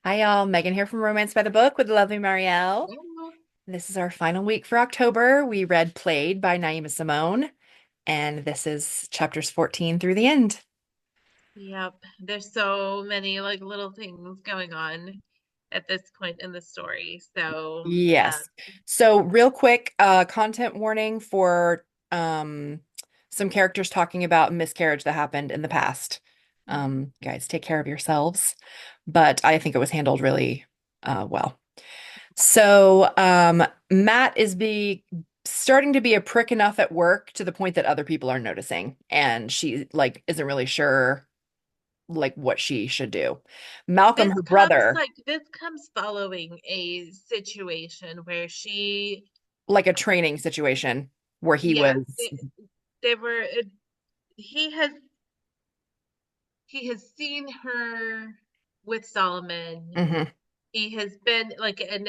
Hi, y'all. Megan here from Romance by the Book with the lovely Marielle. Oh, This is our final week for October. We read Played by Naima Simone, and this is chapters 14 through the end. yep. There's so many like little things going on at this point in the story. So, Yes. So, real quick, content warning for some characters talking about miscarriage that happened in the past. Guys, take care of yourselves. But I think it was handled really well. So, Matt is be starting to be a prick enough at work to the point that other people are noticing, and she like isn't really sure like what she should do. Malcolm, her brother, this comes following a situation where like a training situation where he yeah, was, they were he has he has seen her with Solomon. Mhm. He has been like, and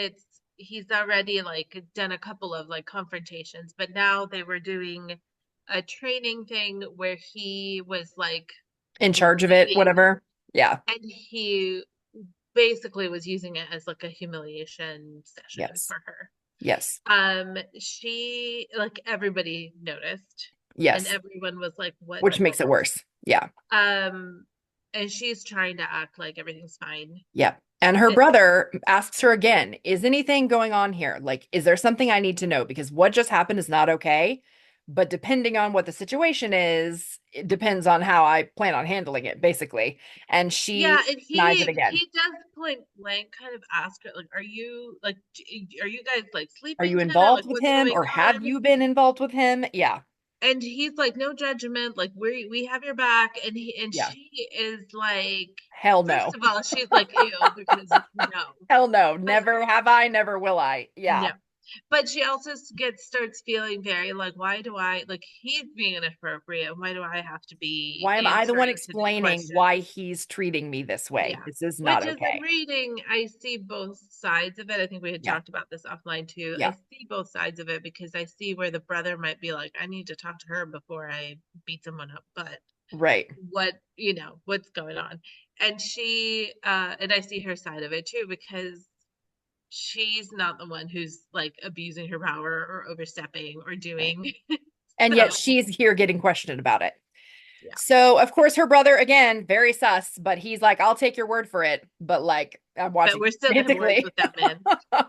he's already like done a couple of like confrontations, but now they were doing a training thing where he was like In charge of it, leading, whatever. Yeah. and he basically was using it as like a humiliation session Yes. for her. Yes. She like everybody noticed, and Yes. everyone was like, "What Which the makes it world?" worse. Yeah. Um, and she's trying to act like everything's fine. Yeah. And her It, brother asks her again, is anything going on here? Like, is there something I need to know? Because what just happened is not okay. But depending on what the situation is, it depends on how I plan on handling it, basically. And Yeah, she and denies it again. he does point blank kind of ask her like, are you guys like Are sleeping you together? Like involved with what's him going or have on? you been involved with him? Yeah. And he's like, no judgment, like we have your back. And Yeah. she is like, Hell first no. of all, she's like, ew, because no. Hell no. But Never have I, never will I. no. Yeah. But she also starts feeling very like, why do I like he's being inappropriate? Why do I have to be Why am I the one answering to these explaining why questions? he's treating me this way? Yeah. This is not Which is in okay. reading, I see both sides of it. I think we had Yeah. talked about this offline too. I Yeah. see both sides of it because I see where the brother might be like, I need to talk to her before I beat someone up. But Right. what's going on? And I see her side of it too because she's not the one who's like abusing her power or overstepping or Right. doing. And yet So, she's here getting questioned about it. yeah. So, of course, her brother, again, very sus, but he's like, I'll take your word for it. But like, I'm But watching, we're still gonna have words basically. with that man.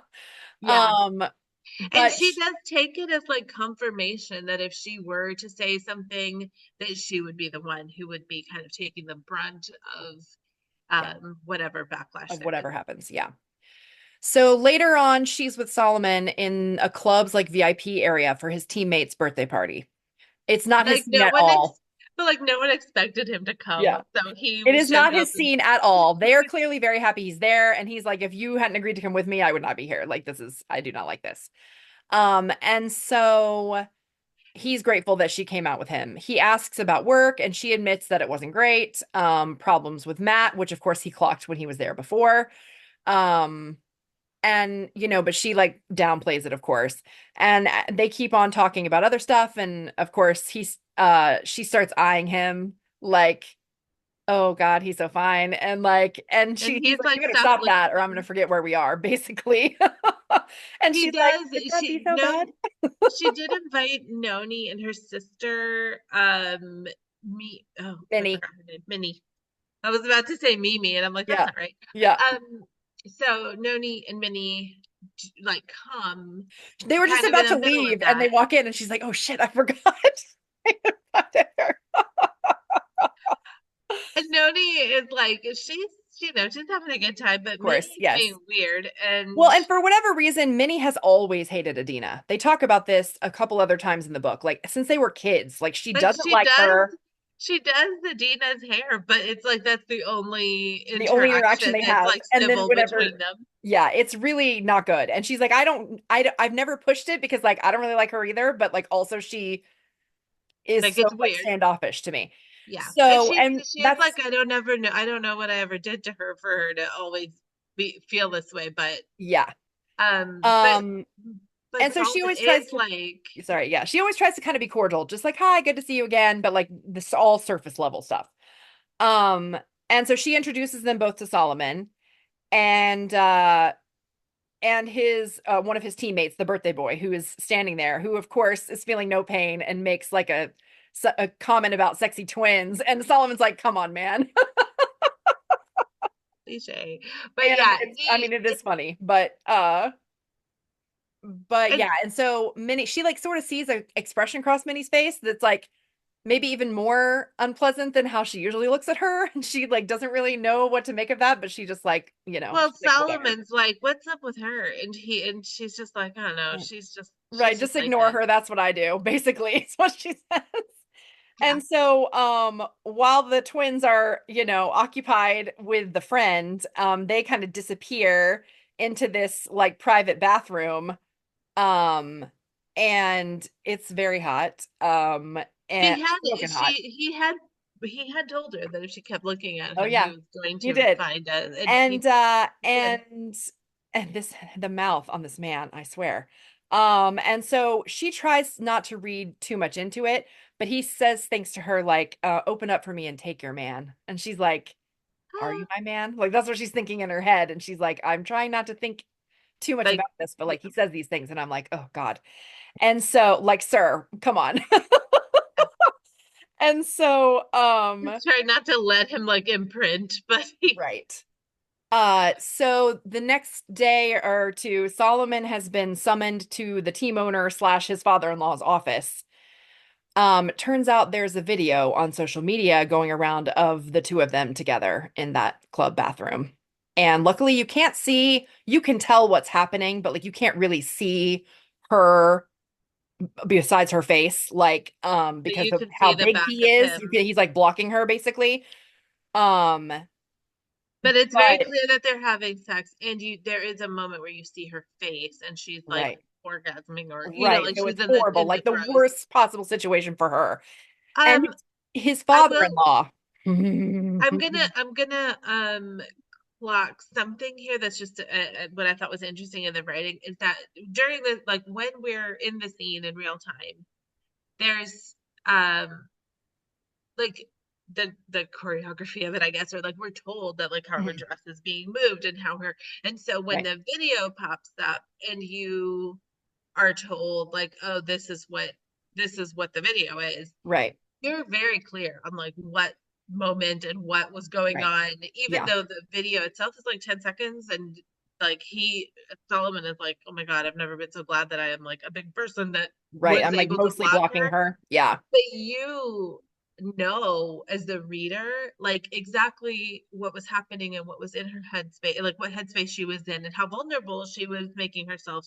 Yeah. Um, And but she does take it as like confirmation that if she were to say something, that she would be the one who would be kind of taking the brunt of yeah, whatever backlash of there whatever is. happens. Yeah. So later on, she's with Solomon in a club's like VIP area for his teammate's birthday party. It's not his Like scene no at one all. but like no one expected him to Yeah. come, so he It is showed not up his and scene at all. They are clearly very happy he's there. And he's like, if you hadn't agreed to come with me, I would not be here. Like, I do not like this. And so he's grateful that she came out with him. He asks about work and she admits that it wasn't great. Problems with Matt, which of course he clocked when he was there before. Um, and but she like downplays it, of course. And they keep on talking about other stuff. And of course, she starts eyeing him like, oh God, he's so fine. And like, and and he's he's like, you like, better stop stop that or I'm gonna listening. forget where we are, basically. And He she's like, does. would that be so bad? She did invite Noni and her sister, I Minnie. forgot her name, Minnie. I was about to say Mimi, and I'm like, that's Yeah. not right. Yeah. So Noni and Minnie like come They were just kind of in about the to middle of leave and they that. walk in and she's like, oh shit, I forgot. I forgot her. And Noni is like, she's having a good time, Of but course, Minnie's yes. being weird. Well, And and for whatever reason, Minnie has always hated Adina. They talk about this a couple other times in the book. Like since they were kids, like she like doesn't like her. she does the Dina's hair, but it's like that's the only The only interaction interaction they that's have. like And then civil between whenever, them. yeah, it's really not good. And she's like, I've never pushed it because like I don't really like her either, but like also she is Like so it's like weird. standoffish to me. Yeah. And So, and she's that's, like, I don't know what I ever did to her for her to always feel this way, yeah. um but Um, and so she Solomon always tries is to, like, sorry, yeah, she always tries to kind of be cordial, just like, hi, good to see you again, but like this all surface level stuff. Um, and so she introduces them both to Solomon. and his one of his teammates, the birthday boy, who is standing there, who of course is feeling no pain and makes like a comment about sexy twins, and Solomon's like, "Come on, man." Cliche. But And yeah, it's, I he mean, it is funny, but and yeah, and so Minnie, she like sort of sees an expression cross Minnie's face that's like maybe even more unpleasant than how she usually looks at her, and she like doesn't really know what to make of that, but she just like, well, she's like, whatever. Solomon's like, "What's up with her?" And she's just like, "I don't know. Right. She's Right, just just like ignore this." her. That's what I do, basically, is what she says. Yeah. And so, while the twins are, occupied with the friend, they kind of disappear into this like private bathroom. Um, and it's very hot. And He had smoking hot. he had told her that if she kept looking at Oh him, he yeah, was going he to did. find a and And he did. this the mouth on this man, I swear. And so she tries not to read too much into it, but he says things to her like, open up for me and take your man. And she's like, are you my man? Like that's what she's thinking in her head. And she's like, I'm trying not to think too much Like about this, but like he says these things, and I'm like, oh God. And so, like, sir, come on. And so, he's trying not to let him like imprint, but he right. So the next day or two, Solomon has been summoned to the team owner slash his father-in-law's office. Turns out there's a video on social media going around of the two of them together in that club bathroom. And luckily you can tell what's happening, but like you can't really see her besides her face, like, because you of can how see the big back he of is. him. He's like blocking her basically. Um, But it's very but clear that they're having sex, and you there is a moment where you see her face, and she's like right. orgasming, or Right. like So she's it's horrible, in the like the throes. worst possible situation for her. And Um, his I will. father-in-law. I'm gonna clock something here that's just what I thought was interesting in the writing is that during the like when we're in the scene in real time, there's um like the choreography of it, I guess, or like we're told that like how her Mhm. dress is being moved and how her and so when Right. the video pops up and you are told like, oh, this is what the video is, Right. you're very clear on like what moment and what was going Right. on, even Yeah. though the video itself is like 10 seconds and like Solomon is like, oh my God, I've never been so glad that I am like a big person that Right. was I'm like able to mostly block blocking her. her. Yeah. But you know, as the reader, like exactly what was happening and what was in her headspace, like what headspace she was in and how vulnerable she was making herself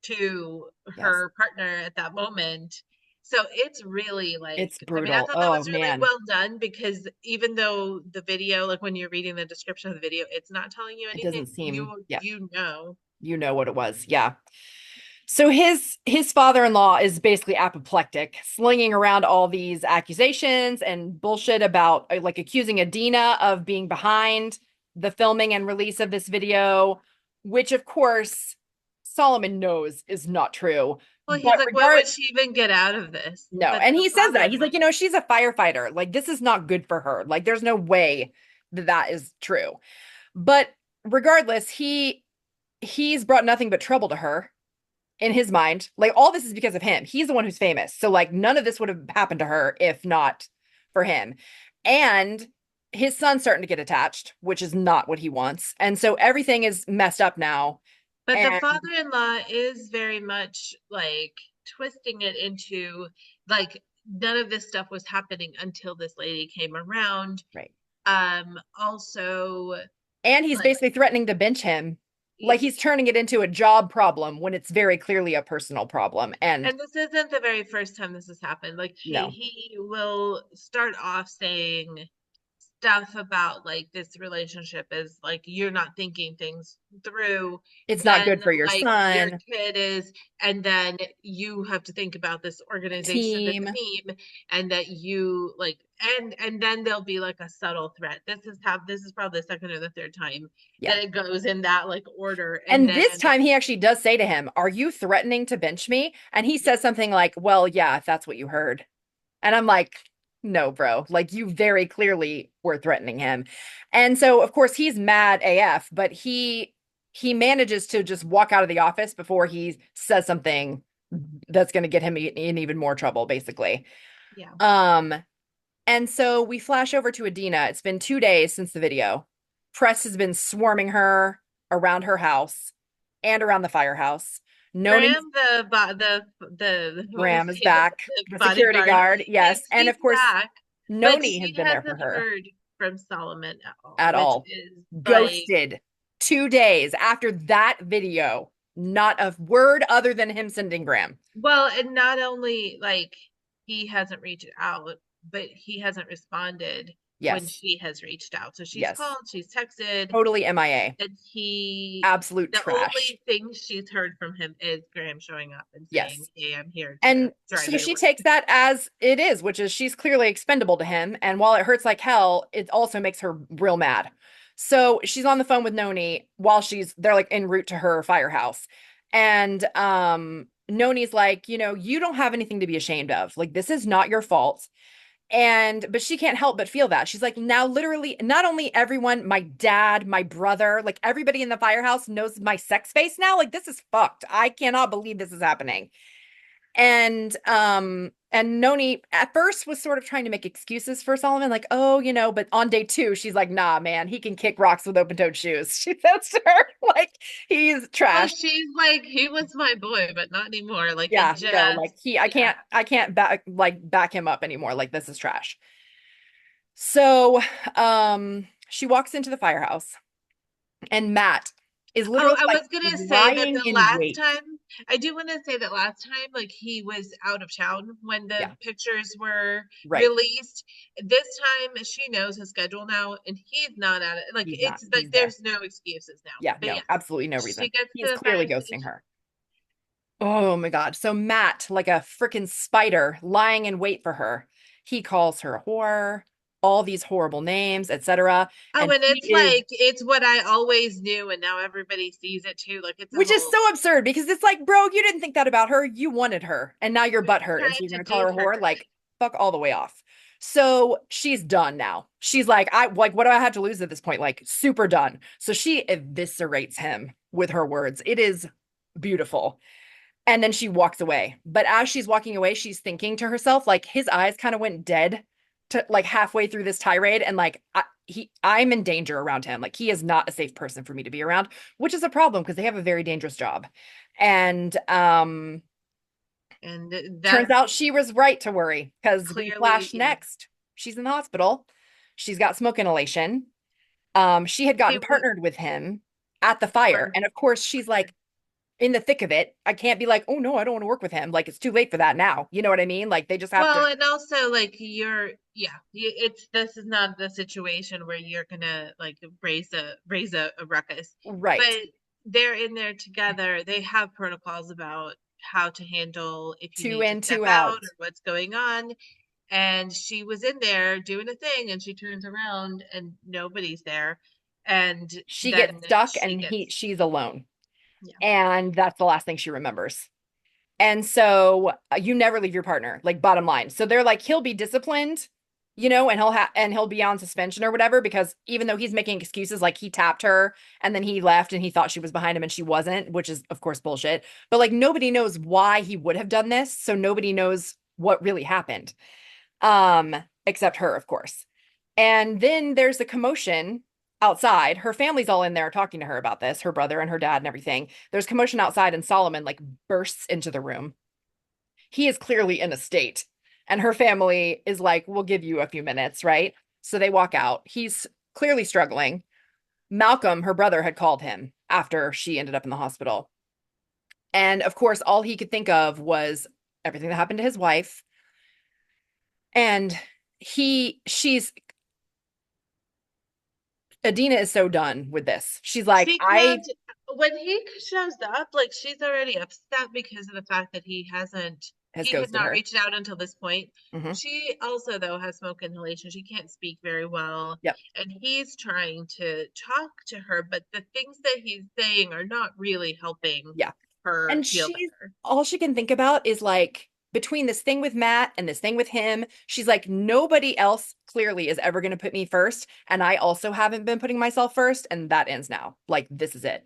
to Yes. her partner at that moment. So it's really like, It's I mean, I brutal. thought that Oh was really man. well done because even though the video, like when you're reading the description of the video, it's not telling you It anything, doesn't seem, yeah, you know. you know what it was. Yeah. So his father-in-law is basically apoplectic, slinging around all these accusations and bullshit about like accusing Adina of being behind the filming and release of this video, which of course Solomon knows is not true. Well, he's But like, what would she even get out of this? no, But and the he says that. He's father-in-law, like, she's a firefighter. Like this is not good for her. Like there's no way that that is true. But regardless, he's brought nothing but trouble to her in his mind. Like all this is because of him. He's the one who's famous. So like none of this would have happened to her if not for him. And his son's starting to get attached, which is not what he wants. And so everything is messed up now. but the And father-in-law is very much like twisting it into like none of this stuff was happening until this lady came around. right. Also, And he's like, basically threatening to bench him. Like he's turning it into a job problem when it's very clearly a personal problem. And and this isn't the very first time this has happened. Like no, he will start off saying stuff about like this relationship is like you're not thinking things through, it's not then good for your like your son, kid is, and then you have to think about this the organization and team. team, and that you like and then there'll be like a subtle threat. This is probably the second or the third time Yeah. that it goes in that like order, and And this then time he actually does say to him, are you threatening to bench me? And he says something like, well, yeah, if that's what you heard. And I'm like, no, bro. Like you very clearly were threatening him. And so of course he's mad AF, but he manages to just walk out of the office before he says something that's going to get him in even more trouble, basically. Yeah. Um, and so we flash over to Adina. It's been 2 days since the video. Press has been swarming her around her house and around the firehouse. Noni Graham, the what was Graham is he, back, the the security bodyguard, guard. Yes. And he's of course, back, but Noni has she been there for hasn't her heard from Solomon at all, at which all. is like, Ghosted 2 days after that video. Not a word other than him sending Graham. well, and not only like he hasn't reached out, but he hasn't responded when Yes. she has reached out. So she's Yes. called, she's texted, Totally MIA. and Absolute the trash. only thing she's heard from him is Graham showing up and saying, Yes. "Hey, I'm here to And drive so it she away." takes that as it is, which is she's clearly expendable to him. And while it hurts like hell, it also makes her real mad. So she's on the phone with Noni while they're like en route to her firehouse. And Noni's like, you don't have anything to be ashamed of. Like, this is not your fault. But she can't help but feel that. She's like, now literally, not only everyone, my dad, my brother, like everybody in the firehouse knows my sex face now. Like, this is fucked. I cannot believe this is happening. And Noni at first was sort of trying to make excuses for Solomon, like, oh, but on day 2, she's like, nah, man, he can kick rocks with open-toed shoes. She says to her, like, he's Well, trash. she's like, he was my boy, but not anymore. Like it Yeah, no, like just, I yeah. can't back him up anymore. Like, this is trash. So, she walks into the firehouse and Matt is Oh, literally I like was gonna say that lying the in last wait. time, I do want to say that last time, like he was out of town when the Yeah, pictures were right. released. This time she knows his schedule now, and he's not at it. Like He's not. it's like He's there. there's no excuses now. Yeah, But no, yes, absolutely no she reason. gets He's to the clearly fire ghosting station. her. Oh my God. So Matt, like a freaking spider, lying in wait for her. He calls her a whore, all these horrible names, etc. Oh, And and she it's is, like it's what I always knew, and now everybody sees it too. Like it's a which is whole so absurd because it's like, bro, you didn't think that about her. You wanted her, and now you're butthurt. And so trying you're to gonna call do her a her. whore? Like, fuck all the way off. So she's done now. She's like, what do I have to lose at this point? Like, super done. So she eviscerates him with her words. It is beautiful. And then she walks away. But as she's walking away, she's thinking to herself, like his eyes kind of went dead to like halfway through this tirade, and like I'm in danger around him. Like he is not a safe person for me to be around, which is a problem because they have a very dangerous job. And And turns that's out she was right to worry because we clearly, flash yeah. next. She's in the hospital. She's got smoke inhalation. She had Hey, gotten partnered with him at the fire, for and of course she's like in the thick of it. I can't be like, oh no, I don't want to work with him. Like it's too late for that now. You know what I mean? Like they just have to. well, and also like yeah, it's this is not the situation where you're gonna like raise a ruckus, but Right. they're in there together. They have protocols about how to handle if you Two need to in, step two out out. or what's going on. And she was in there doing a thing, and she turns around and nobody's there, and She gets then stuck she and gets she's alone. yeah. And that's the last thing she remembers. And so you never leave your partner, like bottom line. So they're like, he'll be disciplined, and he'll be on suspension or whatever, because even though he's making excuses, like he tapped her and then he left and he thought she was behind him and she wasn't, which is of course bullshit. But like nobody knows why he would have done this. So nobody knows what really happened. Um, except her, of course. And then there's a commotion outside. Her family's all in there talking to her about this, her brother and her dad and everything. There's commotion outside, and Solomon like bursts into the room. He is clearly in a state, and her family is like, we'll give you a few minutes, right? So they walk out. He's clearly struggling. Malcolm, her brother, had called him after she ended up in the hospital. And of course, all he could think of was everything that happened to his wife. And she's Adina is so done with this. She's like, She I can't, when he shows up, like she's already upset because of the fact that has he had ghosted not her. reached out until this point. Hmm. She also, though, has smoke inhalation. She can't speak very well. Yep. And he's trying to talk to her, but the things that he's saying are not really helping Yeah. her And feel she's better. all she can think about is like between this thing with Matt and this thing with him, she's like, nobody else clearly is ever going to put me first. And I also haven't been putting myself first. And that ends now. Like, this is it.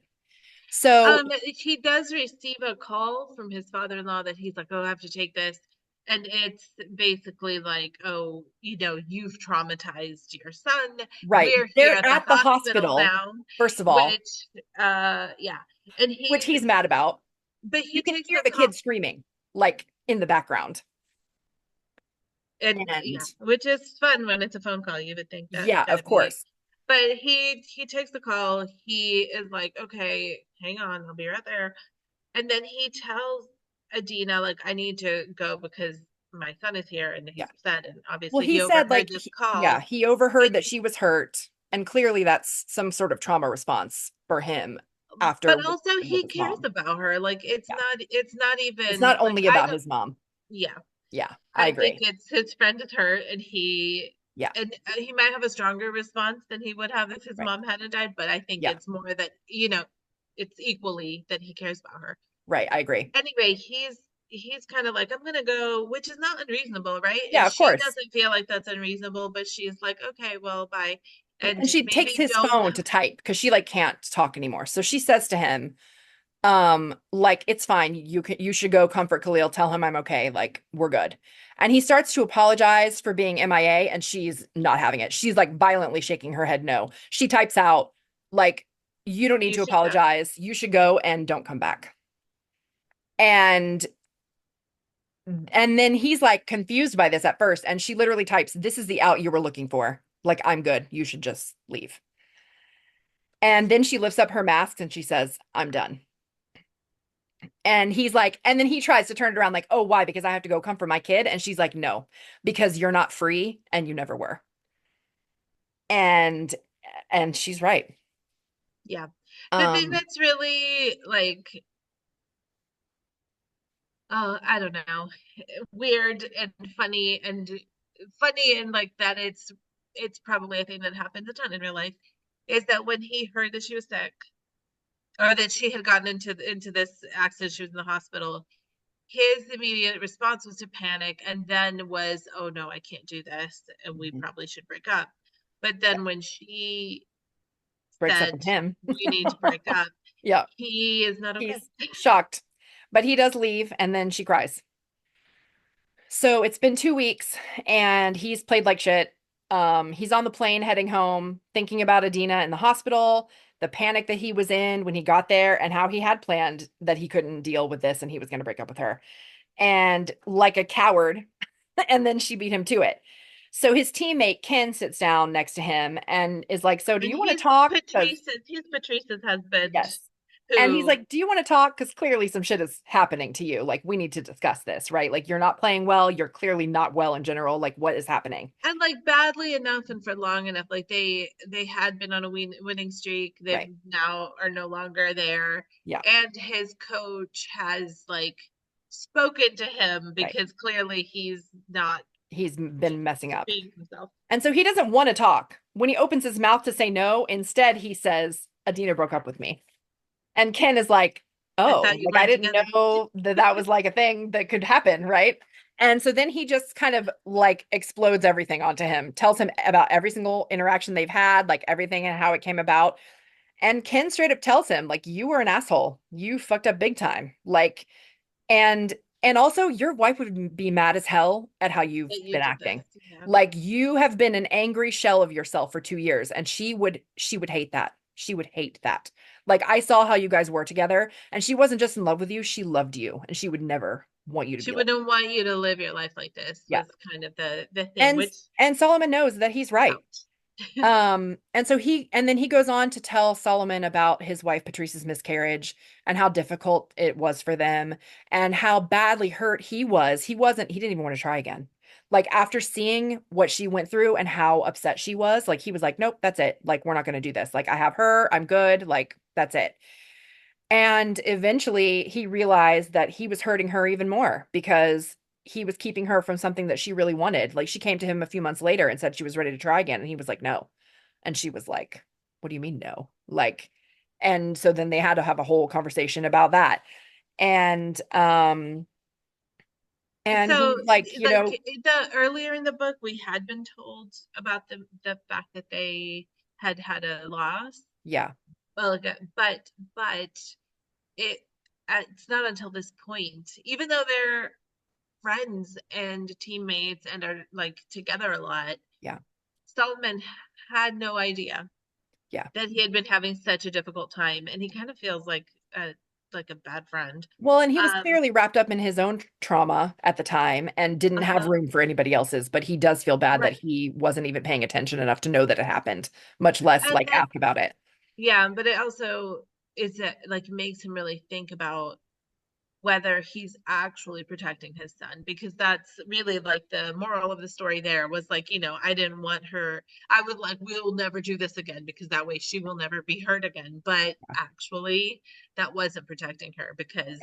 So, He does receive a call from his father-in-law that he's like, "Oh, I have to take this." And it's basically like, "Oh, you've traumatized your son. right. We're here They're at the at the hospital hospital, now." first of all, Which, yeah. And which he's mad about. but You he can takes hear the the call. kids screaming, like in the background. And And yeah, which is fun when it's a phone call. You would think that's yeah, gonna of be, course. but he takes the call. He is like, "Okay, hang on, I'll be right there." And then he tells Adina, like, "I need to go because my son is here and Yeah. he's upset." And Well, obviously he he said overheard like this yeah, call. he overheard And that she was hurt, and clearly that's some sort of trauma response for him after but what also happened with he his cares mom. about her. Like Yeah. it's not It's even not like only I about don't, his mom. yeah. Yeah, I I think agree. it's his friend is hurt and Yeah, he might have a stronger response than he would have if his right. mom hadn't died, but I think Yeah, it's more that, it's equally that he cares about her. right. I agree. Anyway, he's kind of like, "I'm gonna go," which is not unreasonable, right? And Yeah, of she course. doesn't feel like that's unreasonable, but she's like, "Okay, well, bye." And And she takes maybe his don't. phone to type because she like can't talk anymore. So she says to him, like it's fine. You should go comfort Khalil, tell him I'm okay, like we're good. And he starts to apologize for being MIA and she's not having it. She's like violently shaking her head no. She types out like you don't need You to should go. apologize. You should go and don't come back. And then he's like confused by this at first and she literally types this is the out you were looking for. Like I'm good. You should just leave. And then she lifts up her mask and she says, I'm done. And he's like, and then he tries to turn it around, like, oh, why? Because I have to go comfort my kid. And she's like, no, because you're not free and you never were. And she's right. Yeah. The thing Um, that's really like, I don't know, weird and funny and like that it's probably a thing that happens a ton in real life, is that when he heard that she was sick or that she had gotten into this accident, she was in the hospital, his immediate response was to panic and then was, "Oh no, I can't do this and we probably should break up." But yeah, then when she breaks up said with him. we need to break up, Yeah, he is not okay. he's shocked, but he does leave and then she cries. So it's been 2 weeks and he's played like shit. He's on the plane heading home, thinking about Adina in the hospital, the panic that he was in when he got there, and how he had planned that he couldn't deal with this and he was going to break up with her. And like a coward, and then she beat him to it. So his teammate Ken sits down next to him and is like, "So do And you want to talk?" Because He's Patrice's husband yes. And he's who, like, "Do you want to talk? Because clearly some shit is happening to you. Like, we need to discuss this, right? Like, you're not playing well. You're clearly not well in general. Like, what is happening?" and like badly enough and for long enough, like they had been on a winning streak. Right. They've now are no longer there. Yeah. And his coach has like spoken to him Right. because clearly he's not He's been messing up. being himself. And so he doesn't want to talk. When he opens his mouth to say no, instead he says, Adina broke up with me. And Ken is like, I oh, thought you like I weren't didn't together. know that that was like a thing that could happen, right? And so then he just kind of like explodes everything onto him, tells him about every single interaction they've had, like everything and how it came about. And Ken straight up tells him, like, you were an asshole. You fucked up big time. Like, and also your wife would be mad as hell at how you've That you been did this. acting. Yeah. Like you have been an angry shell of yourself for 2 years, and she would hate that. She would hate that. Like I saw how you guys were together, and she wasn't just in love with you, she loved you, and she would never want you to She be like, wouldn't want you to live your life like this, yeah. was kind of the thing, And which Solomon knows that he's right. helped. And so and then he goes on to tell Solomon about his wife Patrice's miscarriage and how difficult it was for them and how badly hurt he was. He didn't even want to try again. Like after seeing what she went through and how upset she was, like he was like, nope, that's it. Like we're not going to do this. Like I have her, I'm good. Like that's it. And eventually he realized that he was hurting her even more because he was keeping her from something that she really wanted. Like she came to him a few months later and said she was ready to try again. And he was like, no. And she was like, what do you mean, no? Like, and so then they had to have a whole conversation about that. And, And So, he's like, like the earlier in the book, we had been told about the fact that they had a loss. yeah, Well, but it it's not until this point, even though they're friends and teammates and are like together a lot, yeah, Solomon had no idea yeah. that he had been having such a difficult time, and he kind of feels like a bad friend. Well, and he was Um, clearly wrapped up in his own trauma at the time and didn't have uh-huh, room for anybody else's, but he does feel bad that right. he wasn't even paying attention enough to know that it happened, much less And like then ask about it. yeah, but it also is that like makes him really think about whether he's actually protecting his son, because that's really like the moral of the story there was like, I didn't want her, I would like, we'll never do this again because that way she will never be hurt again. But actually, that wasn't protecting her because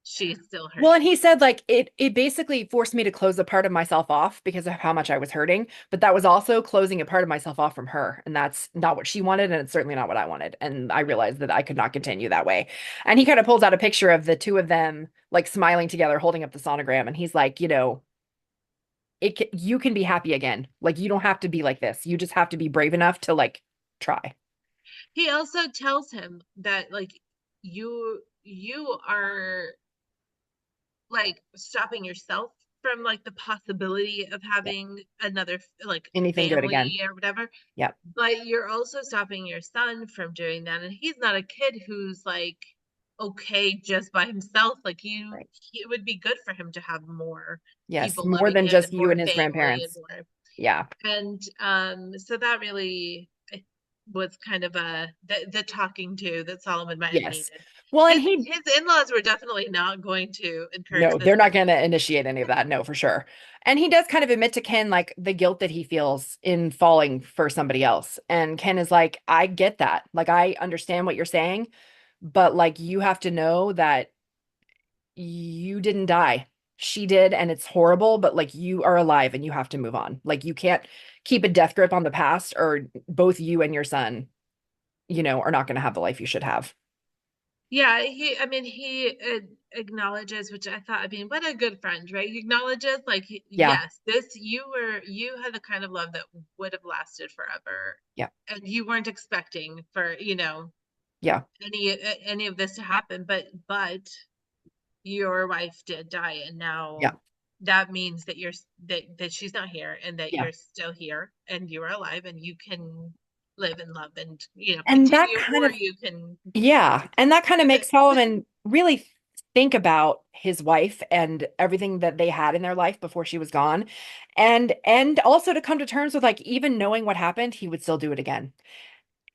she's still Well, hurting. and he said like it basically forced me to close a part of myself off because of how much I was hurting, but that was also closing a part of myself off from her, and that's not what she wanted, and it's certainly not what I wanted. And I realized that I could not continue that way. And he kind of pulls out a picture of the two of them like smiling together, holding up the sonogram, and he's like, you can be happy again. Like you don't have to be like this. You just have to be brave enough to like try. He also tells him that like you are like stopping yourself from like the possibility of Yeah. having another like Anything good again. family or whatever, Yeah. but you're also stopping your son from doing that, and he's not a kid who's like okay just by himself. Like Right. it would be good for him to have more Yes, people more loving than him just and you more and his family and grandparents. more. Yeah. And so that really was kind of the talking to that Solomon might have Yes. needed. Well, and His he his in-laws were definitely not going to encourage No, this they're at not going all. to initiate any of that. No, for sure. And he does kind of admit to Ken like the guilt that he feels in falling for somebody else. And Ken is like, I get that. Like, I understand what you're saying, but like, you have to know that you didn't die. She did, and it's horrible, but like, you are alive and you have to move on. Like, you can't keep a death grip on the past, or both you and your son, are not going to have the life you should have. Yeah, I mean, he acknowledges, which I thought, I mean, what a good friend, right? He acknowledges, like, Yeah. yes, you had the kind of love that would have lasted forever, Yeah. and you weren't expecting for, Yeah. any of this to happen, but your wife did die, and now Yeah. that means that that she's not here, and that Yeah. you're still here, and you're alive, and you can live and love and, And that continue, kind or of you can Yeah, and that kind of pivot. makes Solomon really think about his wife and everything that they had in their life before she was gone. And also to come to terms with like even knowing what happened, he would still do it again.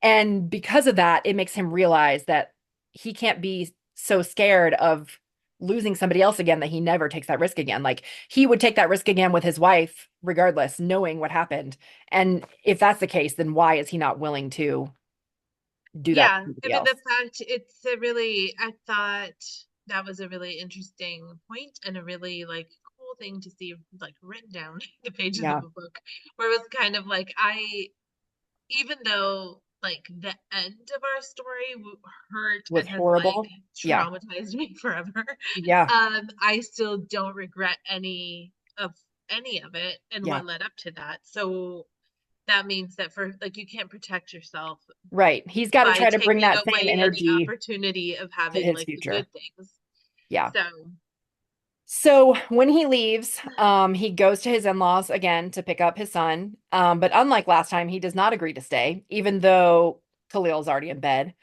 And because of that, it makes him realize that he can't be so scared of losing somebody else again that he never takes that risk again. Like he would take that risk again with his wife regardless, knowing what happened. And if that's the case, then why is he not willing to do that to Yeah, I somebody mean, else? the fact it's a really, I thought that was a really interesting point and a really like cool thing to see like written down in the pages of Yeah, a book, where it was kind of like even though like the end of our story hurt was and has like horrible. Yeah. traumatized me forever, Yeah. I still don't regret of any of it and Yeah. what led up to that. So that means that for like you can't protect yourself Right. He's got to by try to bring taking that same away any energy opportunity of to having his like the future. good things. Yeah. So So when he leaves, he goes to his in-laws again to pick up his son. But unlike last time, he does not agree to stay, even though Khalil's already in bed.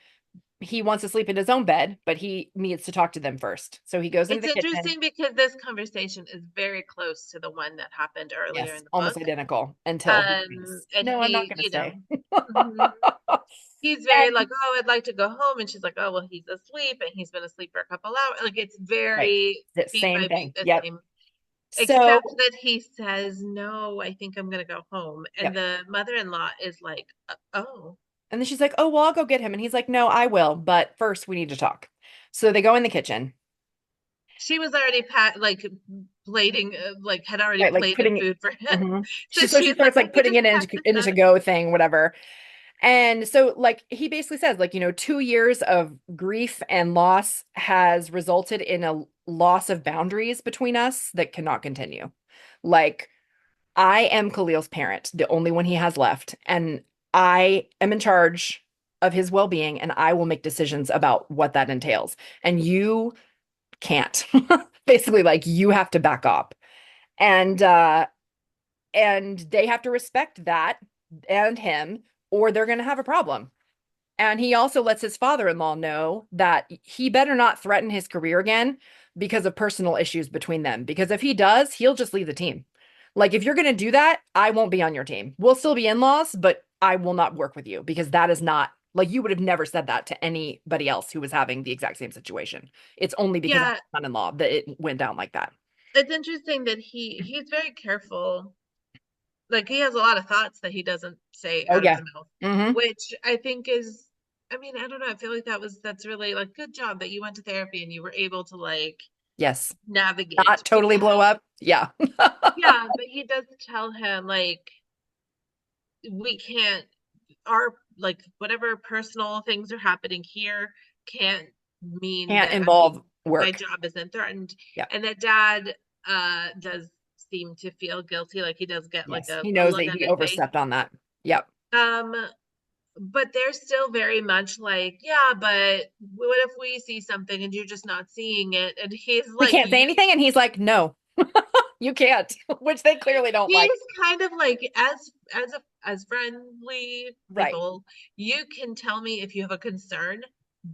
He wants to sleep in his own bed, but he needs to talk to them first. So he goes into it's the kitchen. interesting because this conversation is very close to the one that happened earlier Yes, in the almost book. identical until he leaves. And No, I'm not he, going to stay. mhm, he's very And like, oh, I'd like to go home, and she's like, oh, well, he's asleep, and he's been asleep for a couple hours. Like it's right, very the beat same by beat thing. the Yep. same, So, except that he says, no, I think I'm gonna go home, and yep. the mother-in-law is like, oh. And then she's like, "Oh, well, I'll go get him." And he's like, "No, I will, but first we need to talk." So they go in the kitchen, She was already like plating, like had already right? Like plated putting it. food for him. Mhm. So So she she's like, starts let like me putting just it pack this into up. to go thing, whatever. And so, like, he basically says, like, 2 years of grief and loss has resulted in a loss of boundaries between us that cannot continue. Like, I am Khalil's parent, the only one he has left, and I am in charge of his well-being, and I will make decisions about what that entails. And you can't. Basically, like, you have to back up. And they have to respect that and him, or they're going to have a problem. And he also lets his father-in-law know that he better not threaten his career again because of personal issues between them. Because if he does, he'll just leave the team. Like, if you're going to do that, I won't be on your team. We'll still be in-laws, but I will not work with you because that is not like you would have never said that to anybody else who was having the exact same situation. It's only because I'm Yeah, son-in-law that it went down like that. it's interesting that he's very careful. Like he has a lot of thoughts that he doesn't say Oh out of yeah. his mouth, Hmm. which I think is, I mean, I don't know. I feel like that's really like good job that you went to therapy and you were able to like Yes. navigate Not totally blow because up. Yeah. yeah, but he does tell him like we can't our like whatever personal things are happening here can't mean Can't that involve my work. job isn't threatened. Yeah. And that dad does seem to feel guilty, like he does get like Yes. He a knows that look on he his face. overstepped on that. Yep. Um, but they're still very much like, yeah, but what if we see something and you're just not seeing it? And he's We like, can't say you anything. And he's like, no, you can't, which they clearly don't like. he's kind of like as friendly Right. people, you can tell me if you have a concern,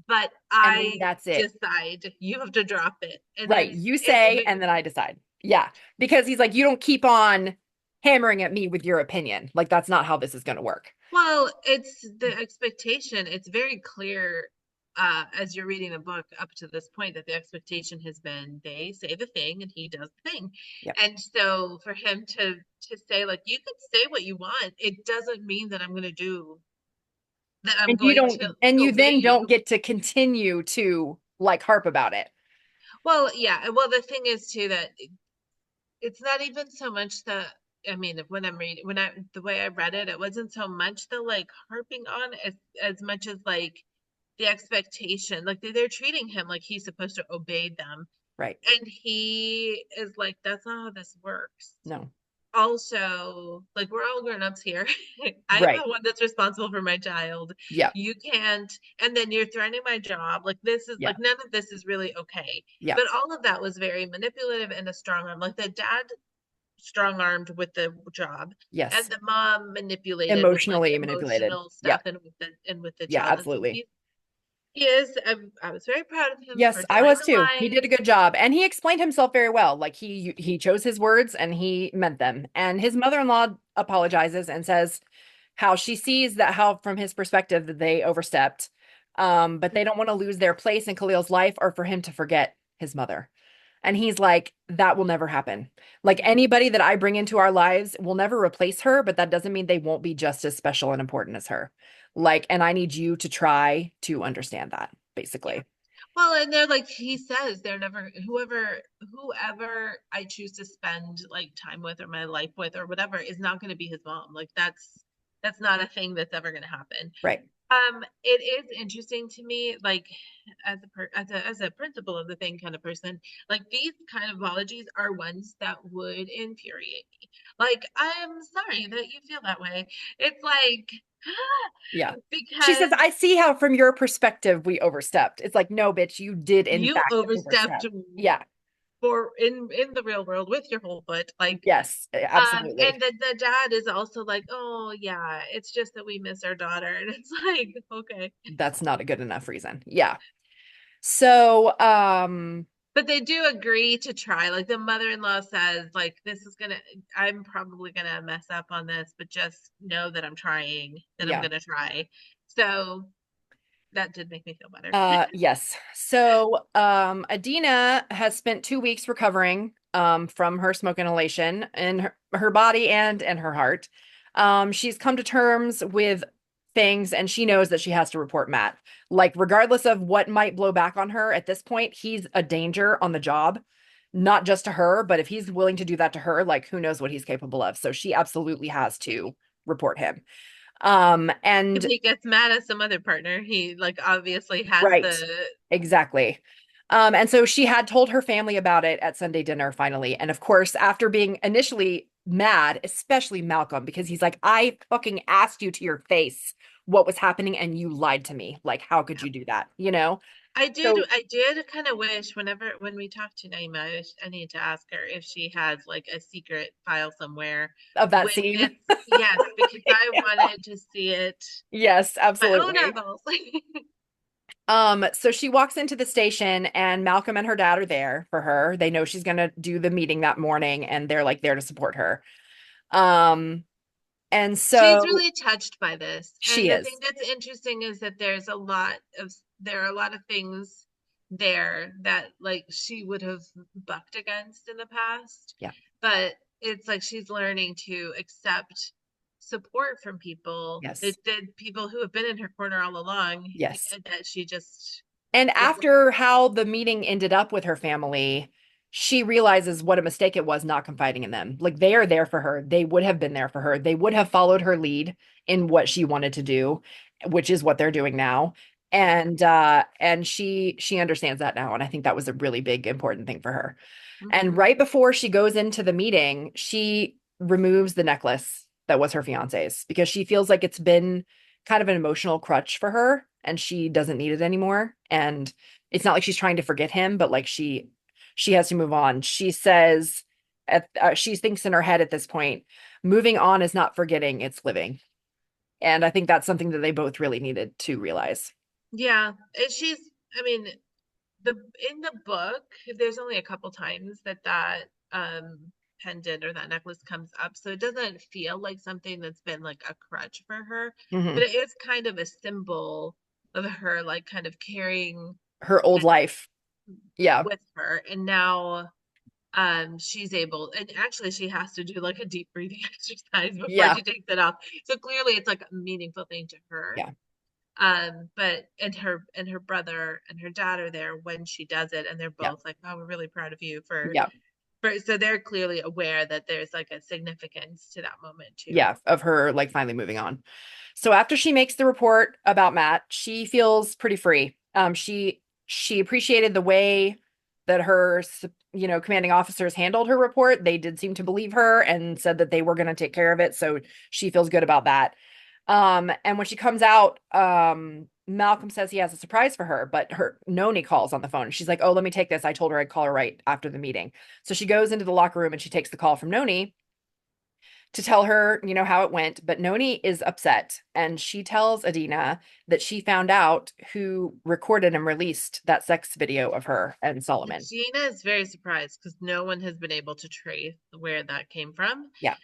but And then I that's it. decide you have to drop it. And Right. it's You it, say, and then I decide. Yeah. Because he's like, you don't keep on hammering at me with your opinion. Like, that's not how this is going to work. well, it's the expectation. It's very clear as you're reading the book up to this point that the expectation has been they say the thing and he does the thing. Yep. And so for him to say like you can say what you want, it doesn't mean that I'm going to do that I'm And you going don't, to and you obey then don't you. get to continue to like harp about it. Well, yeah. Well, the thing is too that it's not even so much the I mean, when I'm reading when I the way I read it, it wasn't so much the like harping on as much as like the expectation. Like they're treating him like he's supposed to obey them. Right. And he is like, that's not how this works. No. Also, like we're all grown-ups here. I'm Right. the one that's responsible for my child. Yep. You can't, and then you're threatening my job. Like this is Yeah. like none of this is really okay. Yeah. But all of that was very manipulative and a strong arm. Like the dad strong-armed with the job, and Yes. the mom manipulated with like Emotionally manipulated. emotional Yeah. stuff and with the Yeah. child. And so Absolutely. he is. I was very proud of him Yes, for I drawing was the too. He did a line. good job and he explained himself very well. Like he chose his words and he meant them. And his mother-in-law apologizes and says how she sees that how from his perspective that they overstepped. But they don't want to lose their place in Khalil's life or for him to forget his mother. And he's like, that will never happen. Like anybody that I bring into our lives will never replace her, but that doesn't mean they won't be just as special and important as her. Like, and I need you to try to understand that, Yeah. basically. Well, and they're like he says, they're never whoever I choose to spend like time with or my life with or whatever is not going to be his mom. Like that's not a thing that's ever going to happen. Right. It is interesting to me, like as a principle of the thing kind of person, like these kind of apologies are ones that would infuriate me. Like, I'm sorry that you feel that way. It's like Yeah. She says, because I see how from your perspective we overstepped. It's like, no, bitch, you did in you fact overstepped overstep. Yeah. for in the real world with your whole foot. Like, Yes, absolutely. and the dad is also like, oh yeah, it's just that we miss our daughter, and it's like, okay. That's not a good enough reason. Yeah. So, But they do agree to try. Like the mother-in-law says, like, I'm probably gonna mess up on this, but just know that I'm trying, that I'm yeah. gonna try. So that did make me feel better. Yes. So, Adina has spent 2 weeks recovering from her smoke inhalation in her body and her heart. She's come to terms with things and she knows that she has to report Matt. Like, regardless of what might blow back on her at this point, he's a danger on the job, not just to her, but if he's willing to do that to her, like, who knows what he's capable of. So she absolutely has to report him. If And he gets mad at some other partner, he like obviously has right, the exactly. And so she had told her family about it at Sunday dinner finally. And of course, after being initially mad, especially Malcolm, because he's like, I fucking asked you to your face what was happening and you lied to me. Like, how could you do that? You know? So I did kind of wish when we talked to Naima, I need to ask her if she has like a secret file somewhere of that with scene. this. Yes, because I wanted to see it Yes, my own absolutely. eyeballs. So she walks into the station and Malcolm and her dad are there for her. They know she's gonna do the meeting that morning and they're like there to support her. Um, and She's so really touched by this. she And the is. thing that's interesting is that there are a lot of things there that like she would have bucked against in the past. Yeah. But it's like she's learning to accept support from people Yes. that people who have been in her corner all along, Yes. that she just And is after how the meeting ended up with her family, she realizes what a mistake it was not confiding in them. Like they are there for her. They would have been there for her. They would have followed her lead in what she wanted to do, which is what they're doing now. yeah. And she understands that now. And I think that was a really big important thing for her. And Hmm. right before she goes into the meeting, she removes the necklace that was her fiance's because she feels like it's been kind of an emotional crutch for her and she doesn't need it anymore. And it's not like she's trying to forget him, but like she has to move on. She says she thinks in her head at this point, moving on is not forgetting, it's living. And I think that's something that they both really needed to realize. Yeah. And I mean, the in the book, there's only a couple times that pendant or that necklace comes up, so it doesn't feel like something that's been like a crutch for her, but Mhm. it is kind of a symbol of her like kind of carrying Her old that life. Yeah. with her. And now she's able, and actually she has to do like a deep breathing exercise before Yeah. she takes it off, so clearly it's like a meaningful thing to her. Yeah. But and her brother and her dad are there when she does it, and they're Yeah. both like, "Oh, we're really proud of you Yeah. for." So they're clearly aware that there's like a significance to that moment too. Yeah, of her like finally moving on. So after she makes the report about Matt, she feels pretty free. She appreciated the way that her commanding officers handled her report. They did seem to believe her and said that they were going to take care of it, so she feels good about that. And when she comes out, Malcolm says he has a surprise for her, but her Noni calls on the phone. She's like, "Oh, let me take this. I told her I'd call her right after the meeting." So she goes into the locker room and she takes the call from Noni to tell her, how it went. But Noni is upset and she tells Adina that she found out who recorded and released that sex video of her and Solomon. Gina is very surprised because no one has been able to trace where that came from. Yeah,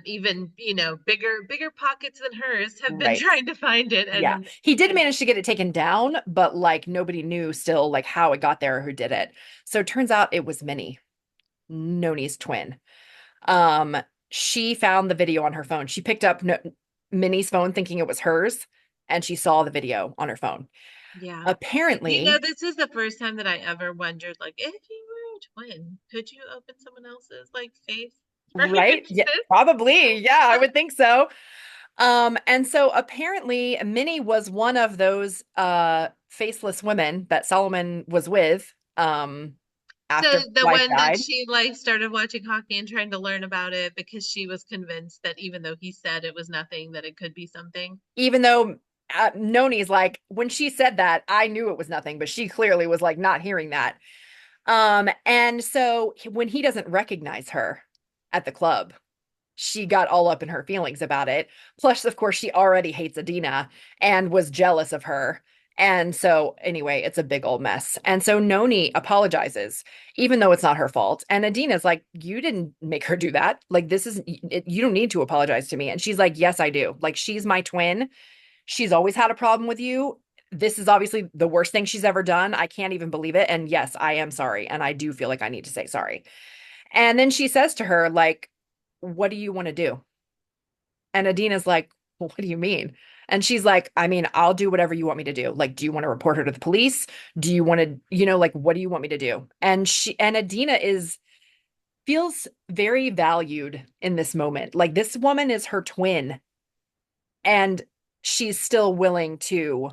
Even bigger pockets than hers have been right. trying to find it, Yeah. He did and manage to get it taken down, but like nobody knew still like how it got there or who did it. So it turns out it was Minnie, Noni's twin. Um, she found the video on her phone. She picked up Minnie's phone thinking it was hers, and she saw the video on her phone. yeah. Apparently, This is the first time that I ever wondered, like, if you were a twin, could you open someone else's like face for your right? Yeah, kiss? probably. Yeah, I would think so. And so apparently Minnie was one of those faceless women that Solomon was with after his The wife one that died. she like started watching hockey and trying to learn about it because she was convinced that even though he said it was nothing, that it could be something. Even though Noni's like, when she said that, I knew it was nothing, but she clearly was like not hearing that. And so when he doesn't recognize her at the club, she got all up in her feelings about it. Plus, of course, she already hates Adina and was jealous of her. And so, anyway, it's a big old mess. And so Noni apologizes, even though it's not her fault. And Adina's like, "You didn't make her do that. Like, you don't need to apologize to me." And she's like, "Yes, I do. Like, she's my twin. She's always had a problem with you. This is obviously the worst thing she's ever done. I can't even believe it. And yes, I am sorry. And I do feel like I need to say sorry." And then she says to her, like, "What do you want to do?" And Adina's like, "Well, what do you mean?" And she's like, "I mean, I'll do whatever you want me to do. Like, do you want to report her to the police? Do you want to, like, what do you want me to do?" And Adina feels very valued in this moment. Like, this woman is her twin and she's still willing to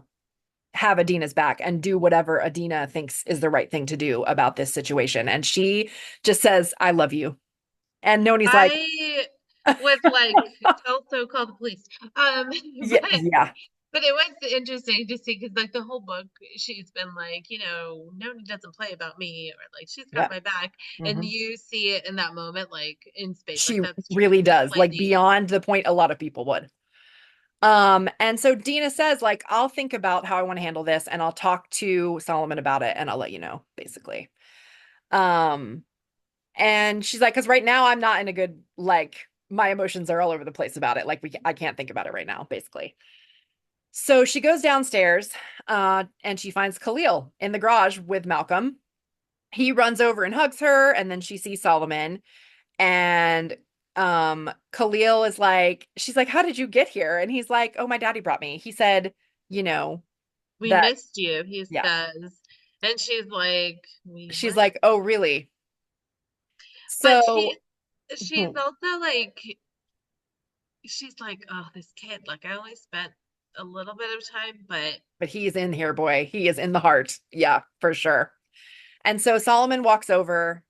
have Adina's back and do whatever Adina thinks is the right thing to do about this situation. And she just says, I love you. And Noni's like, I was like, also call the police. yeah, yeah, But it was interesting to see because like the whole book, she's been like, Noni doesn't play about me, or like she's got yeah. my back, and Mhm. you see it in that moment, like in space, like She that's true. really Like does, like Wendy, beyond the point a lot of people would. And so Dina says, like, I'll think about how I want to handle this and I'll talk to Solomon about it and I'll let you know, basically. Um, and she's like, because right now I'm not in a good, like, my emotions are all over the place about it. Like, I can't think about it right now, basically. So she goes downstairs, and she finds Khalil in the garage with Malcolm. He runs over and hugs her, and then she sees Solomon. And Khalil is like, she's like, how did you get here? And he's like, oh, my daddy brought me. He said, you know, we that, missed you, he yeah. says, and she's like, we She's what? like, oh, really? But So, she's also like, she's like, oh, this kid, like I only spent a little bit of time, but but he's in here, boy. He is in the heart. Yeah, for sure. And so Solomon walks over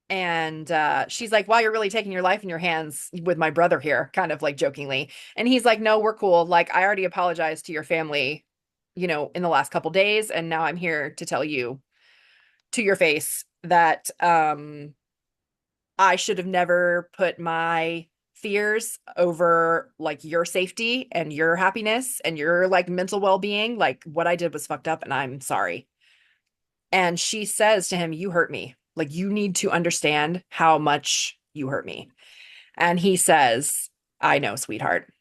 and she's like, wow, you're really taking your life in your hands with my brother here, kind of like jokingly. And he's like, no, we're cool. Like, I already apologized to your family, in the last couple days. And now I'm here to tell you to your face that I should have never put my fears over like your safety and your happiness and your like mental well-being. Like what I did was fucked up and I'm sorry. And she says to him, you hurt me. Like you need to understand how much you hurt me. And he says, I know, sweetheart.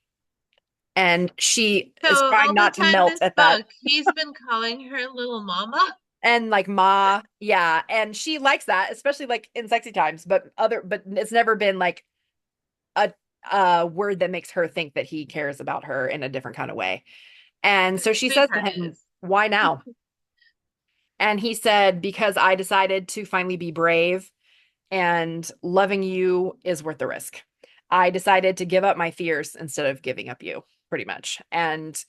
And she so is trying all the not to time melt this at that. book, he's been calling her little mama. And like ma, yeah. And she likes that, especially like in sexy times, but it's never been like a word that makes her think that he cares about her in a different kind of way. And so she says to Sweetheart him, is. why now? And he said, because I decided to finally be brave and loving you is worth the risk. I decided to give up my fears instead of giving up you, pretty much. And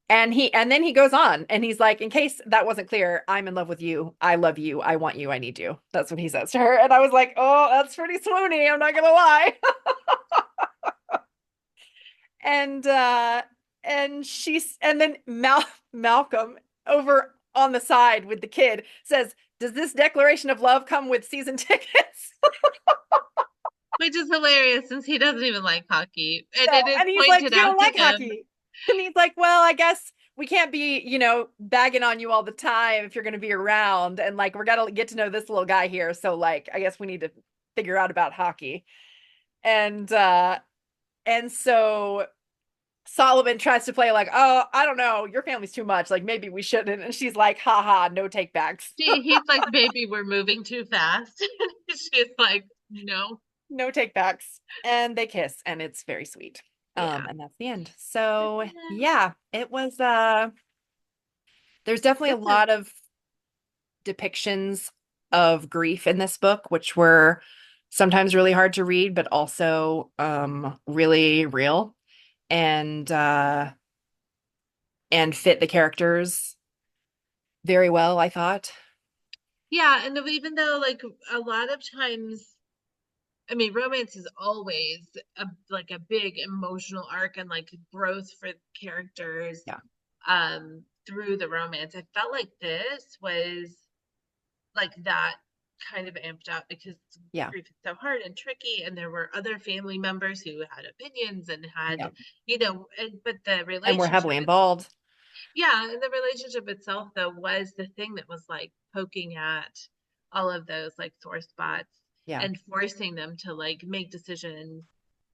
then he goes on and he's like, in case that wasn't clear, I'm in love with you. I love you. I want you. I need you. That's what he says to her. And I was like, oh, that's pretty swoony. I'm not gonna lie. and then Malcolm over on the side with the kid says, does this declaration of love come with season tickets? Which is hilarious since he doesn't even like hockey. And No. it is And he's like, pointed you don't out to like him. hockey. And he's like, well, I guess we can't be, bagging on you all the time if you're going to be around. And like, we're going to get to know this little guy here. So like, I guess we need to figure out about hockey. And so Solomon tries to play like, oh, I don't know, your family's too much. Like maybe we shouldn't. And she's like, haha, no take backs. He's like, baby, we're moving too fast. She's like, no. No take backs. And they kiss and it's very sweet. Yeah. And that's the end. That's So the end. yeah, it was there's definitely a It's a lot of depictions of grief in this book, which were sometimes really hard to read, but also really real and fit the characters very well, I thought. yeah, and even though like a lot of times, I mean, romance is always like a big emotional arc and like growth for characters Yeah. through the romance. I felt like this was like that kind of amped up because Yeah. grief is so hard and tricky, and there were other family members who had opinions and Yeah. had, but the And we're heavily relationship, involved. yeah, and the relationship itself though was the thing that was like poking at all of those like sore spots Yeah. and forcing them to like make decisions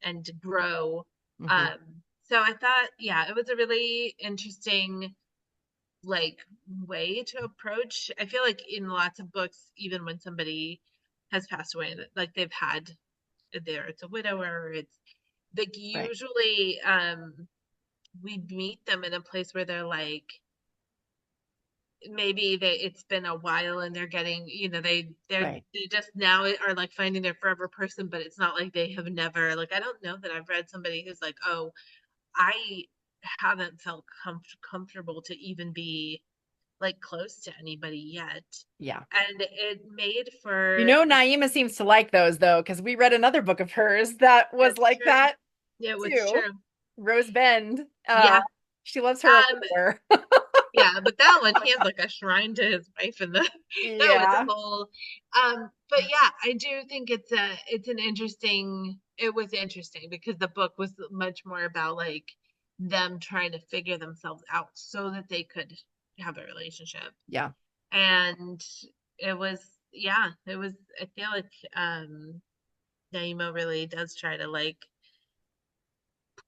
and to grow. Hmm. Um, so I thought, yeah, it was a really interesting like way to approach. I feel like in lots of books, even when somebody has passed away, like they've had it's a widower, it's like Right. usually we meet them in a place where they're like maybe it's been a while and they're getting, Right. they just now are like finding their forever person, but it's not like they have never, like I don't know that I've read somebody who's like, oh, I haven't felt comfortable to even be like close to anybody yet. Yeah. And it made You for know, Naima seems to like those though, because we read another book of hers that was it's like true. that Yeah, it's too. true. Rose Bend. Yeah. She loves her a Um, war. yeah, but that one he has like a shrine to his wife and the that was a Yeah. whole but yeah, I do think it's an interesting it was interesting because the book was much more about like them trying to figure themselves out so that they could have a relationship. Yeah. And it was yeah, it was I feel like Naima really does try to like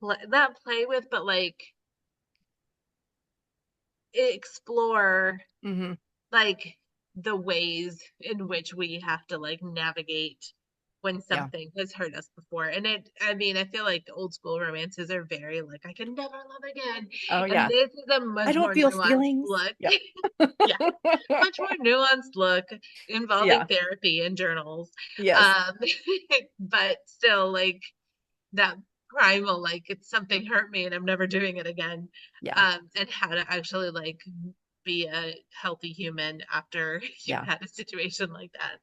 not play with but like explore Hmm. like the ways in which we have to like navigate when Yeah. something has hurt us before. And it, I mean, I feel like old school romances are very like, I can never love again. Oh And yeah. this is a I much don't more feel nuanced feelings. look. Yeah. Yeah, much more nuanced look involving Yeah. therapy and journals. Yes. Um, but still like that primal, like it's something hurt me and I'm never doing it again. Yeah. And how to actually like be a healthy human after you've Yeah. had a situation like that.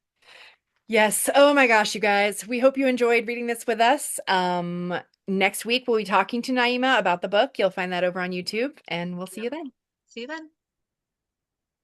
Yes. Oh my gosh, you guys. We hope you enjoyed reading this with us. Next week we'll be talking to Naima about the book. You'll find that over on YouTube, and we'll see Yep. you then. See you then.